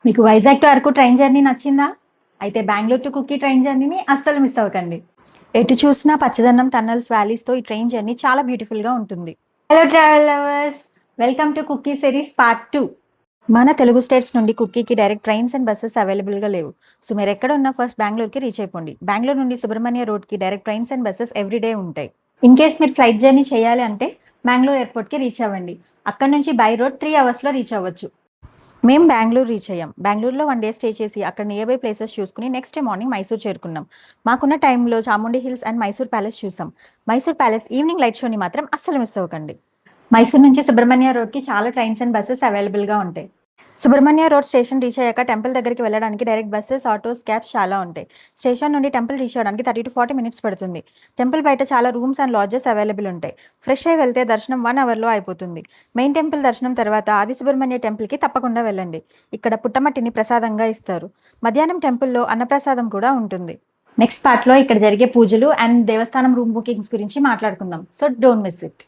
మీకు Vizag to Araku train journey నచ్చిందా? అయితే బెంగుళూరు టు కుక్కి ట్రైన్ జర్నీని అస్సలు మిస్ అవ్వకండి. ఎటు చూసినా పచ్చదనం, టన్నల్స్, వ్యాలీస్‌తో ఈ ట్రైన్ జర్నీ చాలా బ్యూటిఫుల్‌గా ఉంటుంది. Hello travel lovers! Welcome to cookie series part 2. మన తెలుగు స్టేట్స్ నుండి కుక్కీకి డైరెక్ట్ ట్రైన్స్ అండ్ బసెస్ అవైలబుల్‌గా లేవు. సో మీరు ఎక్కడ ఉన్నా ఫస్ట్ బెంగుళూరుకి రీచ్ అయిపోండి. బెంగుళూరు నుండి సుబ్రహ్మణ్య రోడ్‌కి direct trains and buses everyday ఉంటాయి. ఇన్ కేస్ మీరు ఫ్లైట్ జర్నీ చేయాలి అంటే బెంగుళూరు ఎయిర్‌పోర్ట్‌కి రీచ్ అవ్వండి. అక్కడ నుంచి బై రోడ్ 3 అవర్స్‌లో రీచ్ అవ్వచ్చు. మేము బెంగుళూరు రీచ్ అయ్యాం. బెంగుళూరులో 1 డే స్టే చేసి అక్కడ నియర్ బై ప్లేసెస్ చూసుకుని నెక్స్ట్ డే మార్నింగ్ మైసూర్ చేరుకున్నాం. మాకున్న టైంలో Chamundi hills and Mysore palace చూసాం. మైసూర్ ప్యాలెస్ ఈవినింగ్ లైట్ షోని మాత్రం అస్సలు మిస్ అవ్వకండి. మైసూర్ నుంచి సుబ్రహ్మణ్య రోడ్‌కి చాలా ట్రైన్స్ అండ్ బసెస్ అవైలబుల్‌గా ఉంటాయి. సుబ్రహ్మణ్య రోడ్ స్టేషన్ రీచ్ అయ్యాక టెంపుల్ దగ్గరికి వెళ్ళడానికి డైరెక్ట్ బస్సెస్, ఆటోస్, క్యాబ్స్ చాలా ఉంటాయి. స్టేషన్ నుండి టెంపుల్ రీచ్ అవ్వడానికి 30-40 మినిట్స్ పడుతుంది. టెంపుల్ బయట చాలా రూమ్స్ అండ్ లాడ్జెస్ అవైలబుల్ ఉంటాయి. ఫ్రెష్ అయ్యి వెళ్తే దర్శనం 1 అవర్లో అయిపోతుంది. మెయిన్ టెంపుల్ దర్శనం తర్వాత ఆది సుబ్రహ్మణ్య టెంపుల్కి తప్పకుండా వెళ్ళండి. ఇక్కడ పుట్టమట్టిని ప్రసాదంగా ఇస్తారు. మధ్యాహ్నం టెంపుల్లో అన్నప్రసాదం కూడా ఉంటుంది. నెక్స్ట్ పార్ట్లో ఇక్కడ జరిగే పూజలు అండ్ దేవస్థానం రూమ్ బుకింగ్స్ గురించి మాట్లాడుకుందాం. So don't miss it.